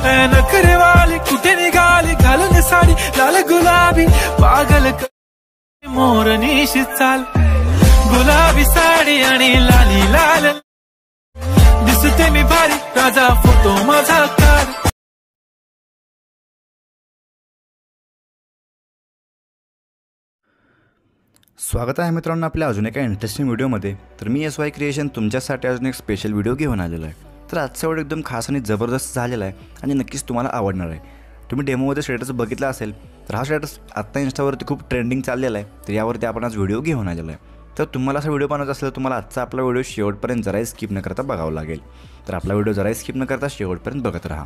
नखरेवाली कुठे निघाली घालून साडी लाल गुलाबी पागल मोरनीशी चाल गुलाबी साडी आणि लाली लाल दिसते मी भारी राजा फोटो माझा काढ। स्वागत आहे मित्रांनो आपल्या अजून एका इंटरेस्टिंग व्हिडिओमध्ये। तर मी SY क्रिएशन तुमच्यासाठी अजून एक स्पेशल व्हिडिओ घेऊन आलेलो आहे। तर आजचा व्हिडिओ एकदम खास आणि जबरदस्त झालेला आहे आणि नक्कीच तुम्हाला आवडणार आहे। तुम्ही डेमोमध्ये स्टेटस बघितला असेल तर हा स्टेटस आत्ता इंस्टावरती खूप ट्रेंडिंग चाललेला आहे, तर यावरती आपण आज व्हिडिओ घेऊन आलेलो आहे। तर तुम्हाला असा व्हिडिओ बनवायचा असेल तर तुम्हाला आजचा आपला व्हिडिओ शेवटपर्यंत जराही स्किप न करता बघावं लागेल। तर आपला व्हिडिओ जराही स्किप न करता शेवटपर्यंत बघत राहा।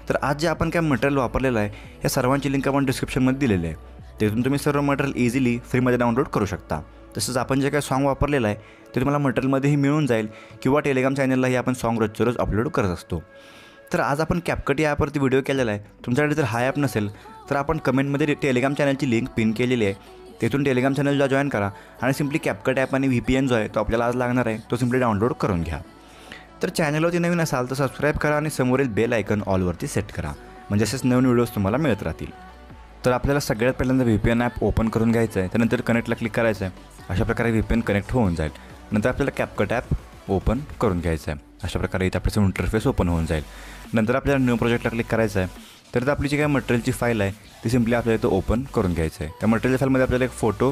तर आज जे आपण काय मटेरियल वापरलेलं आहे या सर्वांची लिंक आपण डिस्क्रिप्शनमध्ये दिलेली आहे, तिथून तुम्ही सर्व मटेरियल इझिली फ्रीमध्ये डाउनलोड करू शकता। तसंच आपण जे काही सॉन्ग वापरलेलं आहे ते तुम्हाला मटेरियलमध्येही मिळून जाईल किंवा टेलिग्राम चॅनललाही आपण सॉन्ग रोजच्या रोज अपलोड करत असतो। तर आज आपण CapCut या ॲपवरती व्हिडिओ केलेला आहे। तुमच्याकडे जर हा ॲप नसेल तर आपण कमेंटमध्ये टेलिग्राम चॅनलची लिंक पिन केलेली आहे, तिथून टेलिग्राम चॅनलला जॉईन करा आणि सिम्पली CapCut ॲप आणि VPN जो आहे तो आपल्याला आज लागणार आहे तो सिम्पली डाउनलोड करून घ्या। तर चॅनलवरती नवीन असाल तर सबस्क्राईब करा आणि समोरील बेल आयकन ऑलवरती सेट करा, म्हणजे असेच नवीन व्हिडिओज तुम्हाला मिळत राहतील। तर आपल्याला सगळ्यात पहिल्यांदा VPN ॲप ओपन करून घ्यायचं आहे, त्यानंतर कनेक्टला क्लिक करायचं आहे। अशा प्रकारे VPN कनेक्ट होऊन जाईल। नंतर आपल्याला CapCut ॲप ओपन करून घ्यायचं आहे। अशा प्रकारे इथे आपल्याचं इंटरफेस ओपन होऊन जाईल। नंतर आपल्याला न्यू प्रोजेक्टला क्लिक करायचं आहे। तर इथं आपली जी काही मटेरियलची फाईल आहे ती सिम्पली आपल्याला इथं ओपन करून घ्यायचं आहे। त्या मटेरियल फाईलमध्ये आपल्याला एक फोटो,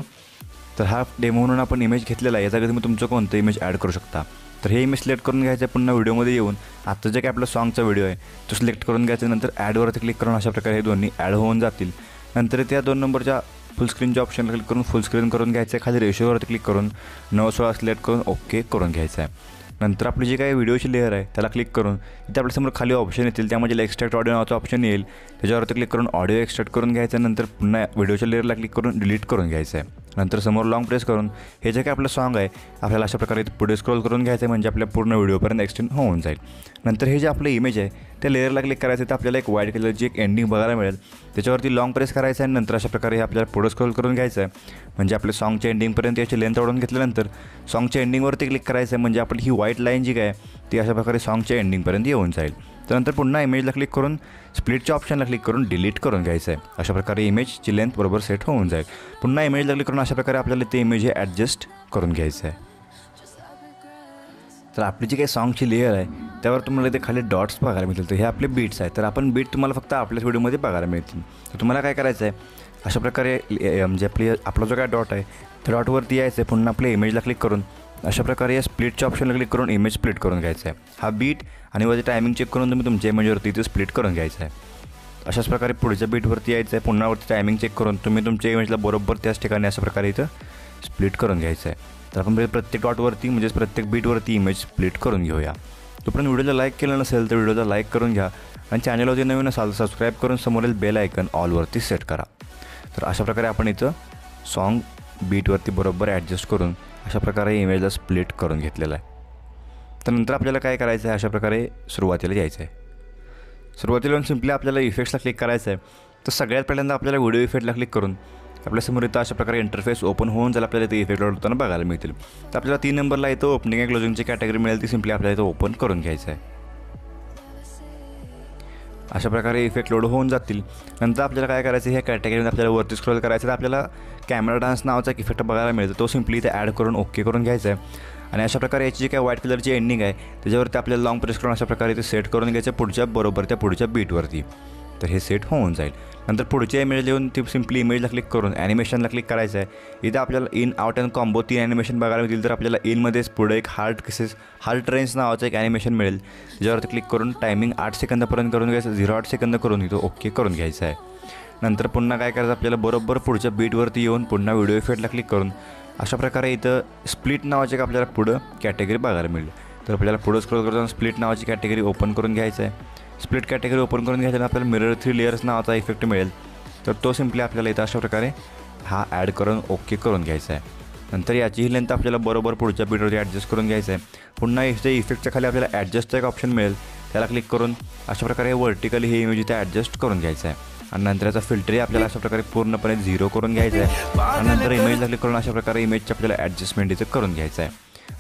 तर हा डेमो म्हणून आपण इमेज घेतलेला आहे, या जागी तुम्ही तुमचं कोणतं इमेज ॲड करू शकता। तर हे इमेज सिलेक्ट करून घ्यायचं आहे, पुन्हा व्हिडिओमध्ये येऊन आत्ता जे काही आपला सॉन्गचा व्हिडिओ आहे तो सिलेक्ट करून घ्यायचा। नंतर ॲडवरती क्लिक करून अशा प्रकारे हे दोन्ही ॲड होऊन जातील। नंतर त्या 2 नंबरच्या फुल स्क्रीनच्या ऑप्शनला क्लिक करून फुल स्क्रीन करून घ्यायचं आहे। खाली रेशोवरती क्लिक करून 9:16 सिलेक्ट करून ओके करून घ्यायचं आहे। नंतर आपली जी काही व्हिडिओची लेअर आहे त्याला क्लिक करून इथे आपल्यासमोर खाली ऑप्शन येतील, त्यामध्ये एक्स्ट्रॅक्ट ऑडिओ नावाचं ऑप्शन येईल, त्याच्यावरती क्लिक करून ऑडिओ एक्स्ट्रॅक्ट करून घ्यायचं आहे। नंतर पुन्हा व्हिडिओच्या लेअरला क्लिक करून डिलीट करून घ्यायचं आहे। नंतर समोर लॉंग प्रेस करून हे जे काही आपलं सॉन्ग आहे आपल्याला अशा प्रकारे पुढे स्क्रोल करून घ्यायचं आहे, म्हणजे आपल्या पूर्ण व्हिडिओपर्यंत एक्सटेंड होऊन जाईल। नंतर हे जे आपलं इमेज आहे त्या लेअरला क्लिक करायचं आहे, तर आपल्याला एक व्हाईट कलरची एक एंडिंग बघायला मिळेल, त्याच्यावरती लॉंग प्रेस करायचं आहे। नंतर अशा प्रकारे हे आपल्याला पुढे स्क्रोल करून घ्यायचं आहे, म्हणजे आपल्या सॉन्गच्या एंडिंगपर्यंत याची लेंथ वाढवून घेतल्यानंतर सॉन्गच्या एंडिंगवरती क्लिक करायचं आहे, म्हणजे आपली ही व्हाईट लाईन जी काय ती अशा प्रकारे सॉन्गच्या एंडिंगपर्यंत येऊन जाईल। त्यानंतर पुन्हा इमेजला क्लिक करून स्प्लिटच्या ऑप्शनला क्लिक करून डिलीट करून घ्यायचं आहे। अशा प्रकारे इमेजची लेंथ बरोबर सेट होऊन जाईल। पुन्हा इमेजला क्लिक करून अशा प्रकारे आपल्याला ते इमेज हे ॲडजस्ट करून घ्यायचं आहे। तर आपली जी काही सॉन्गची लेअर आहे त्यावर तुम्हाला इथे खाली डॉट्स बघायला मिळतील, तर हे आपले बीट्स आहेत। तर आपण बीट तुम्हाला फक्त आपल्याच व्हिडिओमध्ये बघायला मिळतील। तर तुम्हाला काय करायचं आहे, अशा प्रकारे म्हणजे आपला जो काय डॉट आहे त्या डॉटवरती यायचं आहे, पुन्हा आपल्या इमेजला क्लिक करून अशा प्रकारे या स्प्लिटच्या ऑप्शनला क्लिक करून इमेज स्प्लिट करून घ्यायचं आहे। हा बीट आणि वरती टायमिंग चेक करून तुम्ही तुमच्या इमेजवरती इथे स्प्लिट करून घ्यायचं आहे। अशाच प्रकारे पुढच्या बीटवरती यायचं आहे, पुन्हा वरती टायमिंग चेक करून तुम्ही तुमच्या इमेजला बरोबर त्याच ठिकाणी अशा प्रकारे इथं स्प्लिट करून घ्यायचं आहे। तर आपण प्रत्येक डॉटवरती म्हणजेच प्रत्येक बीटवरती इमेज स्प्लिट करून घेऊया। तोपर्यंत व्हिडिओला लाईक केलं नसेल तर व्हिडिओला लाईक करून घ्या आणि चॅनलवरती नवीन असाल तर सबस्क्राईब करून समोरील बेल आयकन ऑलवरती सेट करा। तर अशा प्रकारे आपण इथं सॉन्ग बीटवरती बरोबर ॲडजस्ट करून अशा प्रकारे इमेजला स्प्लिट करून घेतलेला आहे। तर नंतर आपल्याला काय करायचं आहे, अशा प्रकारे सुरुवातीला यायचं आहे। सुरुवातीला येऊन सिम्पली आपल्याला इफेक्ट्सला क्लिक करायचं आहे। तर सगळ्यात पहिल्यांदा आपल्याला व्हिडिओ इफेक्टला क्लिक करून आपल्यासमोर इथं अशा प्रकारे इंटरफेस ओपन होऊन जाईल, आपल्याला ते इफेक्ट होताना बघायला मिळतील। तर आपल्याला 3 नंबरला इथं ओपनिंग आणि क्लोजिंगची कॅटेगरी मिळेल, ती सिम्पली आपल्याला इथं ओपन करून घ्यायचं आहे। अशा प्रकारे इफेक्ट लोड होऊन जातील। नंतर आपल्याला काय करायचं, ह्या कॅटेगरीमध्ये आपल्याला वरती स्क्रोल करायचं, तर आपल्याला कॅमेरा डान्स नावाचा एक इफेक्ट बघायला मिळतो, तो सिम्पली इथे ॲड करून ओके करून घ्यायचा आहे। आणि अशा प्रकारे याची जी काय व्हाईट कलरची एंडिंग आहे त्याच्यावरती आपल्याला लॉंग प्रेस करून अशा प्रकारे इथे सेट करून घ्यायचं त्या पुढच्या बीटवरती, तर हे सेट होऊन जाईल। नंतर पुढच्या इमेज येऊन ती सिम्पली इमेजला क्लिक करून ॲनिमेशनला क्लिक करायचं आहे। इथं आपल्याला in out and combo 3 animation बघायला मिळतील। तर आपल्याला इनमध्येच पुढे एक हार्ट रेंज नावाचं एक ॲनिमेशन मिळेल, त्याच्यावरती क्लिक करून टायमिंग 8 सेकंदापर्यंत करून घ्यायचं, 0.8 सेकंद करून इथं ओके करून घ्यायचं आहे। नंतर पुन्हा काय करायचं, आपल्याला बरोबर पुढच्या बीटवरती येऊन पुन्हा व्हिडिओ इफेक्टला क्लिक करून अशा प्रकारे इथं स्प्लिट नावाची आपल्याला पुढं कॅटेगरी बघायला मिळेल। तर आपल्याला पुढं स्क्रोल करताना स्प्लिट नावाची कॅटेगरी ओपन करून घ्यायचं आहे। स्प्लिट कॅटेगरी ओपन करून घ्यायला आपल्याला मिरर 3 लेयर्स नावाचा इफेक्ट मिळेल, तर तो सिम्पली आपल्याला इथं अशा प्रकारे हा ॲड करून ओके करून घ्यायचा आहे। नंतर याचीही लेंथ आपल्याला बरोबर पुढच्या बीटवरती ॲडजस्ट करून घ्यायचं आहे। पुन्हा इथे इफेक्टच्या खाली आपल्याला ॲडजस्टचा एक ऑप्शन मिळेल, त्याला क्लिक करून अशा प्रकारे वर्टिकली हे इमेज इथे ॲडजस्ट करून घ्यायचं आहे। आणि नंतर याचा फिल्टरही आपल्याला अशा प्रकारे पूर्णपणे 0 करून घ्यायचा आहे। आणि नंतर इमेजला क्लिक करून अशा प्रकारे इमेजची आपल्याला ॲडजस्टमेंट इथं करून घ्यायचं आहे,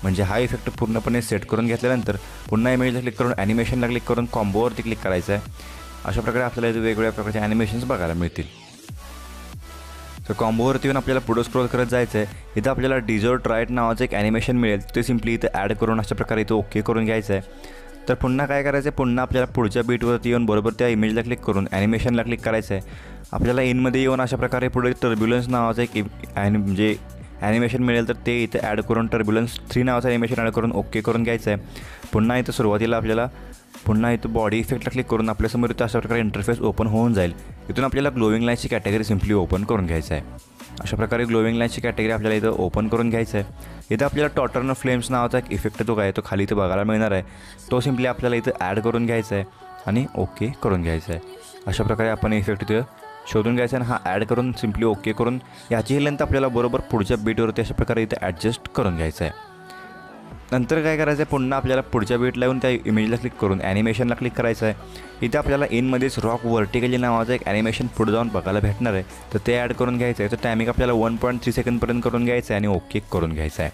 म्हणजे हा इफेक्ट पूर्णपणे सेट करून घेतल्यानंतर पुन्हा इमेजला क्लिक करून ॲनिमेशनला क्लिक करून कॉम्बोवरती क्लिक करायचं आहे। अशा प्रकारे आपल्याला इथे वेगवेगळ्या प्रकारचे ॲनिमेशन्स बघायला मिळतील. तर कॉम्बोवरती येऊन आपल्याला पुढं स्क्रोल करत जायचं आहे. इथं आपल्याला डिझर्ट राईट नावाचं एक ॲनिमेशन मिळेल, ते सिम्पली इथं ॲड करून अशा प्रकारे इथं ओके करून घ्यायचं आहे. तर पुन्हा काय करायचं आहे, पुन्हा आपल्याला पुढच्या बीटवरती येऊन बरोबर त्या इमेजला क्लिक करून ॲनिमेशनला क्लिक करायचं आहे. आपल्याला इनमध्ये येऊन अशा प्रकारे पुढे टर्ब्युलन्स नावाचं एक म्हणजे ॲनिमेशन मिळेल, तर ते इथं ॲड करून टर्ब्युलन्स 3 नावाचं ॲनिमेशन ॲड करून ओके करून घ्यायचं आहे. पुन्हा इथं सुरुवातीला आपल्याला पुन्हा इथं बॉडी इफेक्टला क्लिक करून आपल्यासमोर इथं अशा प्रकारे इंटरफेस ओपन होऊन जाईल. इथून आपल्याला ग्लोविंग लाईनची कॅटेगरी सिम्पली ओपन करून घ्यायचं आहे. अशा प्रकारे ग्लोविंग लाईनची कॅटेगरी आपल्याला इथं ओपन करून घ्यायचं आहे. इथं आपल्याला टॉटर्न फ्लेम्स नावाचा एक इफेक्ट तो काय तो खाली इथं बघायला मिळणार आहे, तो सिम्पली आपल्याला इथं ॲड करून घ्यायचा आहे आणि ओके करून घ्यायचं आहे. अशा प्रकारे आपण इफेक्ट इथं शोधून घ्यायचा आणि हा ॲड करून सिम्पली ओके करून याची लेंथ आपल्याला बरोबर पुढच्या बीटवरती अशा प्रकारे इथं ॲडजस्ट करून घ्यायचं आहे. नंतर काय करायचं आहे, पुन्हा आपल्याला पुढच्या बीटला येऊन त्या इमेजला क्लिक करून ॲनिमेशनला क्लिक करायचं आहे. इथं आपल्याला इनमध्येच रॉक व्हर्टिकली नावाचं एक ॲनिमेशन पुढे जाऊन बघायला भेटणार आहे, तर ते ॲड करून घ्यायचं आहे. तर टायमिंग आपल्याला 1.3 सेकंडपर्यंत करून घ्यायचं आहे आणि ओके करून घ्यायचं आहे.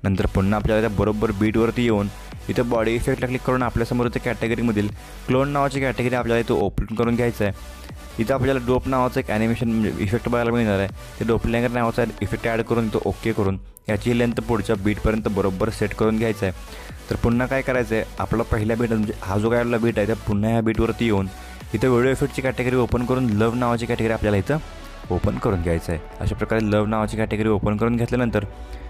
नंतर पुन्हा आपल्याला त्या बरोबर बीटवरती येऊन इथं बॉडी इफेक्टला क्लिक करून आपल्यासमोर इथं कॅटेगरीमधील क्लोन नावाची कॅटेगरी आपल्याला इथं ओपन करून घ्यायचं आहे. इथं आपल्याला डोप नावाचं एक ॲनिमेशन इफेक्ट बघायला मिळणार आहे, ते डोपलँगर नावाचा इफेक्ट ॲड करून तो ओके करून याची लेंथ पुढच्या बीटपर्यंत बरोबर सेट करून घ्यायचं आहे. तर पुन्हा काय करायचं आहे, आपला पहिल्या बीट म्हणजे हा जो काय बीट आहे त्या पुन्हा ह्या बीटवरती येऊन इथं व्हिडिओ इफेक्टची कॅटेगरी ओपन करून लव नावाची कॅटेगरी आपल्याला इथं ओपन करून घ्यायचं आहे. अशा प्रकारे लव नावाची कॅटेगरी ओपन करून घेतल्यानंतर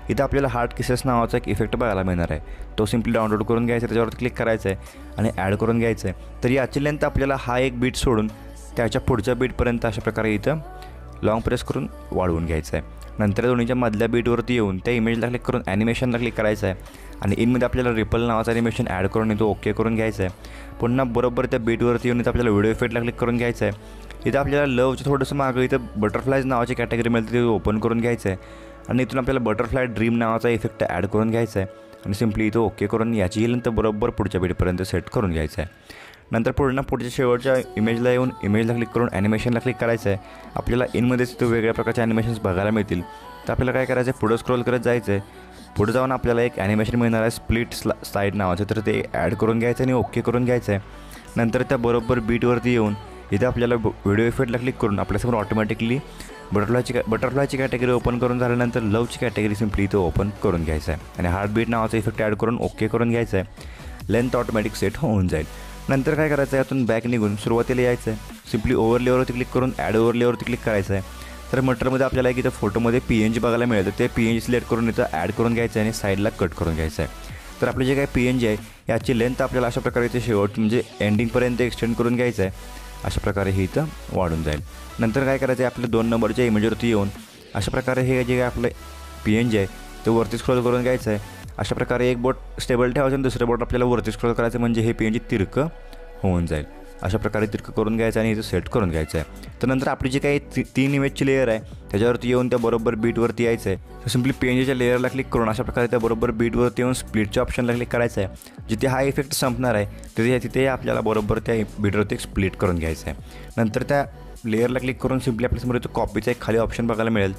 इथं आपल्याला हार्ट किसेस नावाचा एक इफेक्ट बघायला मिळणार आहे, तो सिम्पली डाउनलोड करून घ्यायचा आहे, त्याच्यावर क्लिक करायचं आहे आणि ॲड करून घ्यायचं आहे. तर याची लेंथ आपल्याला हा एक बीट सोडून त्याच्या पुढच्या बीटपर्यंत अशा प्रकारे इथं लॉंग प्रेस करून वाढवून घ्यायचं आहे. नंतर दोन्हीच्या मधल्या बीटवरती येऊन त्या इमेजला क्लिक करून ॲनिमेशनला क्लिक करायचं आहे आणि इनमध्ये आपल्याला रिपल नावाचं ॲनिमेशन ॲड करून इथं ओके करून घ्यायचं आहे. पुन्हा बरोबर त्या बीटवरती येऊन इथं आपल्याला व्हिडिओ इफेक्टला क्लिक करून घ्यायचं आहे. इथं आपल्याला लवचं थोडंसं मागं इथं बटरफ्लायज नावाची कॅटेगरी मिळते, ते ओपन करून घ्यायचं आहे आणि इथून आपल्याला बटरफ्लाय ड्रीम नावाचा इफेक्ट ॲड करून घ्यायचा आहे आणि सिम्पली इथं ओके करून याची लेंथ बरोबर पुढच्या बीटपर्यंत सेट करून घ्यायचं आहे. नंतर पुढच्या शेवटच्या इमेजला येऊन इमेजला क्लिक करून ॲनिमेशनला क्लिक करायचं आहे. आपल्याला इनमध्येच इथं वेगळ्या प्रकारचे ॲनिमेशन्स बघायला मिळतील. तर आपल्याला काय करायचं आहे, पुढं स्क्रोल करत जायचं आहे. पुढे जाऊन आपल्याला एक ॲनिमेशन मिळणार आहे स्प्लिट साईड नावाचं, तर ते ॲड करून घ्यायचं आणि ओके करून घ्यायचं आहे. नंतर त्या बरोबर बीटवरती येऊन इथं आपल्याला व्हिडिओ इफेक्टला क्लिक करून आपल्यासमोर ऑटोमॅटिकली बटरफ्लायची कॅटेगरी ओपन करून झाल्यानंतर लवची कॅटेगरी सिम्पली इथं ओपन करून घ्यायचं आहे आणि हार्ट बीट नावाचा इफेक्ट ॲड करून ओके करून घ्यायचं आहे. लेंथ ऑटोमॅटिक सेट होऊन जाईल. नंतर काय करायचं आहे, यातून बॅक निघून सुरुवातीला यायचं आहे. सिम्पली ओव्हरलेवरती क्लिक करून ॲड ओव्हरलेवरती क्लिक करायचं आहे. तर मटरमध्ये आपल्याला एक इथं फोटोमध्ये PNG बघायला मिळतं, ते PNG सिलेक्ट करून इथं ॲड करून घ्यायचं आहे आणि साईडला कट करून घ्यायचं आहे. तर आपले जे काही PNG आहे याची लेंथ आपल्याला अशा प्रकारे इथे शेवट म्हणजे एंडिंगपर्यंत एक्सटेंड करून घ्यायचं आहे. अशा प्रकारे हे इथं वाढून जाईल. नंतर काय करायचं आहे, आपल्या 2 नंबरच्या इमेजवरती येऊन अशा प्रकारे हे जे काय आपलं PNG आहे ते वरती स्क्रोल करून घ्यायचं आहे. अशा प्रकारे एक बोट स्टेबल ठेवायचं आणि दुसरं बोट आपल्याला वरती स्क्रोल करायचं, म्हणजे हे PNG तिरकं होऊन जाईल. अशा प्रकारे तिरकं करून घ्यायचं आणि इथं सेट करून घ्यायचं आहे. तर नंतर आपली जी काही 3 इमेजची लेअर आहे त्याच्यावरती येऊन त्या बरोबर बीटवरती यायचं आहे. तर सिम्पली PNGच्या लेअरला क्लिक करून अशा प्रकारे त्या बरोबर बीटवरती येऊन स्प्लिटच्या ऑप्शनला क्लिक करायचं आहे. जिथे हा इफेक्ट संपणार आहे तिथे आपल्याला बरोबर त्या बीटवरती स्प्लिट करून घ्यायचं आहे. नंतर त्या लेअरला क्लिक करून सिम्पली आपल्यासमोर इथं कॉपीचा एक खाली ऑप्शन बघायला मिळेल,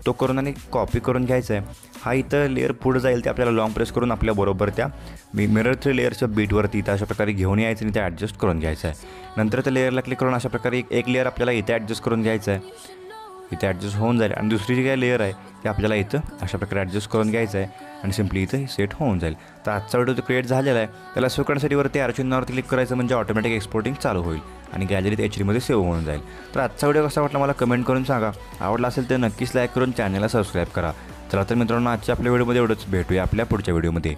तो करून आणि कॉपी करून घ्यायचा आहे. हा इथं लेअर पुढे जाईल ते आपल्याला लॉंग प्रेस करून आपल्या बरोबर त्या मिरर 3 लेअरच्या बीटवरती इथं अशा प्रकारे घेऊन यायचं आणि ते ॲडजस्ट करून घ्यायचं आहे. नंतर त्या लेअरला क्लिक करून अशा प्रकारे एक लेअर आपल्याला इथे ॲडजस्ट करून घ्यायचं आहे. इथे ॲडजस्ट होऊन जाईल आणि दुसरी जी काही लेअर आहे ते आपल्याला इथं अशा प्रकारे ॲडजस्ट करून घ्यायचं आहे आणि सिम्पली इथं सेट होऊन जाईल. तर आजचा व्हिडिओ तो क्रिएट झालेला आहे, त्याला सेव्ह करण्यासाठी वरती ॲरो चिन्हावरती क्लिक करायचं, म्हणजे ऑटोमॅटिक एक्सपोर्टिंग चालू होईल आणि गॅलरीत HD सेव्ह होऊन जाईल. तर आजचा व्हिडिओ कसा वाटला मला कमेंट करून सांगा. आवडला असेल तर नक्कीच लाईक करून चॅनलला सबस्क्राईब करा. चला तर मित्रांनो, आजच्या आपल्या व्हिडिओमध्ये एवढंच. भेटूया आपल्या पुढच्या व्हिडिओमध्ये.